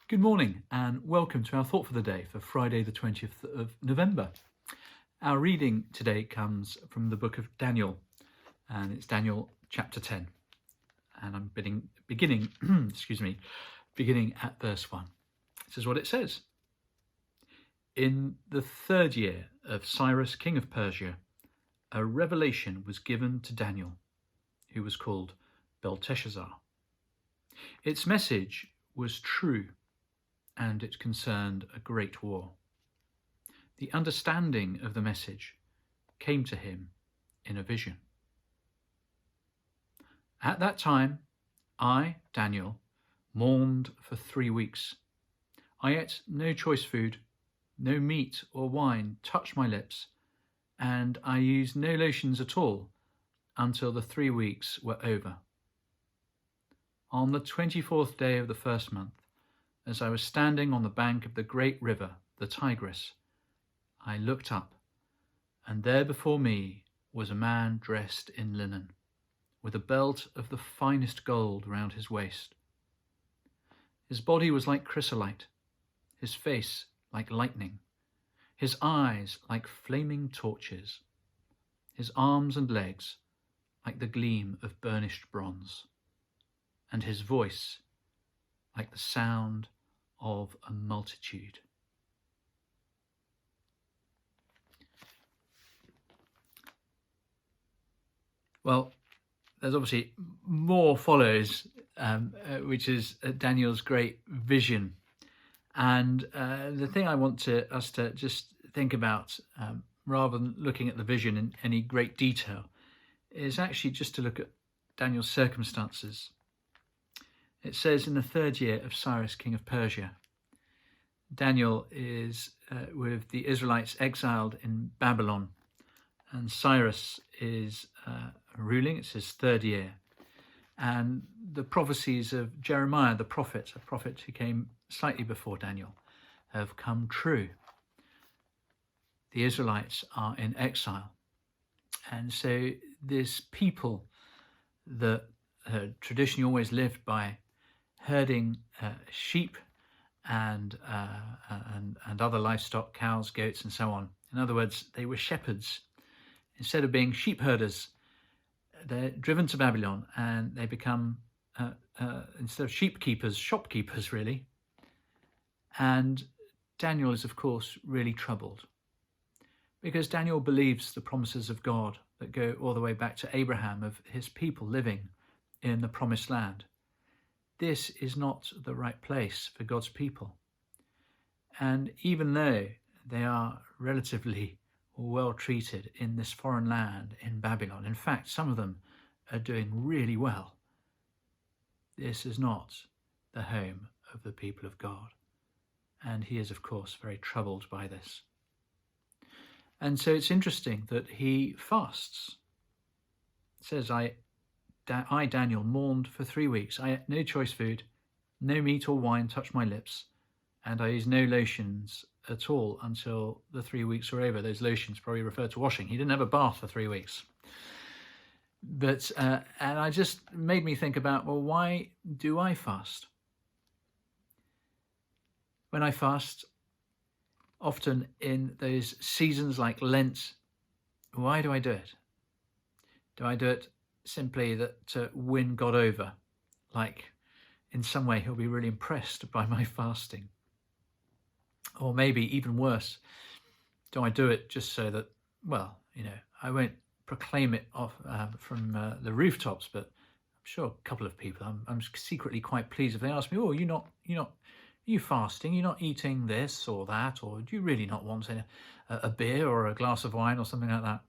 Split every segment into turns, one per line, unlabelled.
Good morning and welcome to our thought for the day for Friday the 20th of November. Our reading today comes from the book of Daniel, and it's Daniel chapter 10. And I'm beginning at verse 1. This is what it says. In the third year of Cyrus, king of Persia, a revelation was given to Daniel, who was called Belteshazzar. Its message was true, and it concerned a great war. The understanding of the message came to him in a vision. At that time, I, Daniel, mourned for 3 weeks. I ate no choice food, no meat or wine touched my lips, and I used no lotions at all until the 3 weeks were over. On the 24th day of the first month, as I was standing on the bank of the great river, the Tigris, I looked up, and there before me was a man dressed in linen, with a belt of the finest gold round his waist. His body was like chrysolite, his face like lightning, his eyes like flaming torches, his arms and legs like the gleam of burnished bronze, and his voice like the sound of a multitude. Well, there's obviously more follows, which is Daniel's great vision. And the thing I want us to just think about, rather than looking at the vision in any great detail, is actually just to look at Daniel's circumstances. It says in the third year of Cyrus, king of Persia. Daniel is with the Israelites exiled in Babylon, and Cyrus is ruling. It's his third year. And the prophecies of Jeremiah, the prophet, a prophet who came slightly before Daniel, have come true. The Israelites are in exile. And so this people that traditionally always lived by herding sheep and other livestock, cows, goats, and so on. In other words, they were shepherds. Instead of being sheep herders, they're driven to Babylon and they become, instead of sheep keepers, shopkeepers, really. And Daniel is, of course, really troubled because Daniel believes the promises of God that go all the way back to Abraham, of his people living in the promised land. This is not the right place for God's people. And even though they are relatively well treated in this foreign land in Babylon, in fact, some of them are doing really well, this is not the home of the people of God. And he is, of course, very troubled by this. And so it's interesting that he fasts. It says, I, Daniel, mourned for 3 weeks. I ate no choice food, no meat or wine touched my lips, and I used no lotions at all until the 3 weeks were over. Those lotions probably refer to washing. He didn't have a bath for 3 weeks. But, and I just made me think about, well, why do I fast? When I fast, often in those seasons like Lent, why do I do it? Do I do it simply to win God over? Like in some way he'll be really impressed by my fasting? Or maybe even worse, do I do it just so that, well, I won't proclaim it off from the rooftops, but I'm sure a couple of people, I'm secretly quite pleased if they ask me, oh, are you fasting? You're not eating this or that, or do you really not want a beer or a glass of wine or something like that?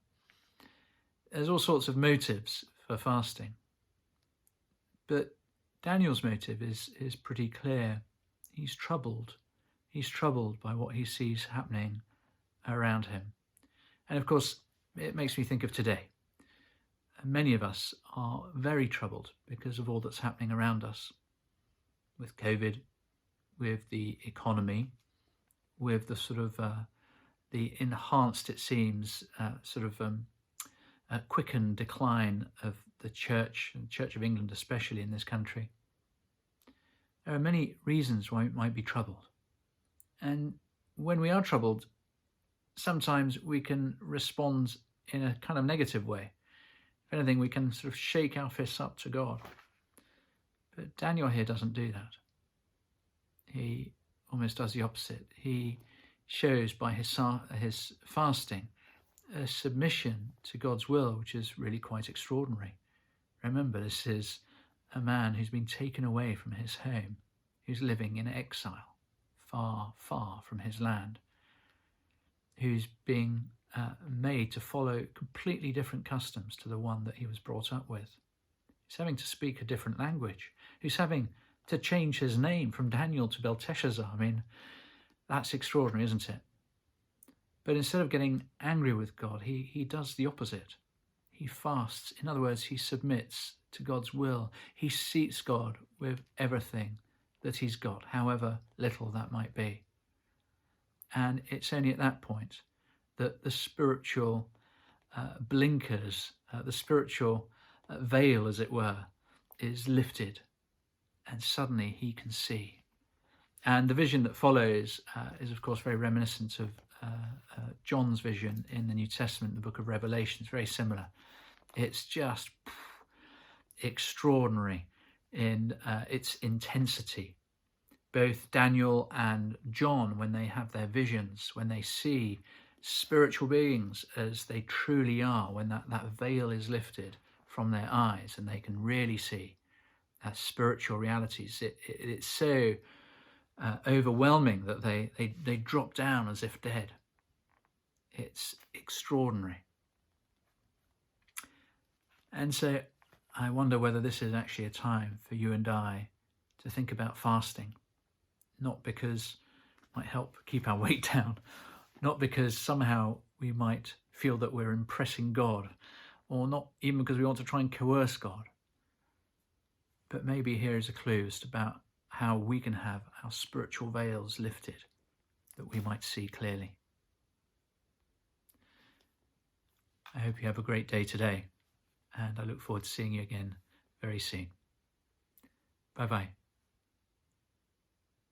There's all sorts of motives for fasting. But Daniel's motive is pretty clear. He's troubled. He's troubled by what he sees happening around him. And of course, it makes me think of today. Many of us are very troubled because of all that's happening around us, with COVID, with the economy, with the sort of the enhanced, it seems, quickened decline of the Church, and Church of England especially in this country. There are many reasons why we might be troubled. And when we are troubled, sometimes we can respond in a kind of negative way. If anything, we can sort of shake our fists up to God. But Daniel here doesn't do that. He almost does the opposite. He shows by his fasting a submission to God's will, which is really quite extraordinary. Remember, this is a man who's been taken away from his home, who's living in exile, far, far from his land, who's being made to follow completely different customs to the one that he was brought up with. He's having to speak a different language. He's having to change his name from Daniel to Belteshazzar. I mean, that's extraordinary, isn't it? But instead of getting angry with God, he does the opposite. He fasts. In other words, he submits to God's will. He seeks God with everything that he's got, however little that might be. And it's only at that point that the spiritual blinkers, the spiritual veil, as it were, is lifted. And suddenly he can see. And the vision that follows is, of course, very reminiscent of John's vision in the New Testament, the book of Revelation. It's very similar. It's just extraordinary in its intensity. Both Daniel and John, when they have their visions, when they see spiritual beings as they truly are, when that veil is lifted from their eyes and they can really see spiritual realities, it's so overwhelming that they drop down as if dead. It's extraordinary. And so I wonder whether this is actually a time for you and I to think about fasting, not because it might help keep our weight down, not because somehow we might feel that we're impressing God, or not even because we want to try and coerce God. But maybe here is a clue as to about how we can have our spiritual veils lifted, that we might see clearly. I hope you have a great day today, and I look forward to seeing you again very soon. Bye-bye.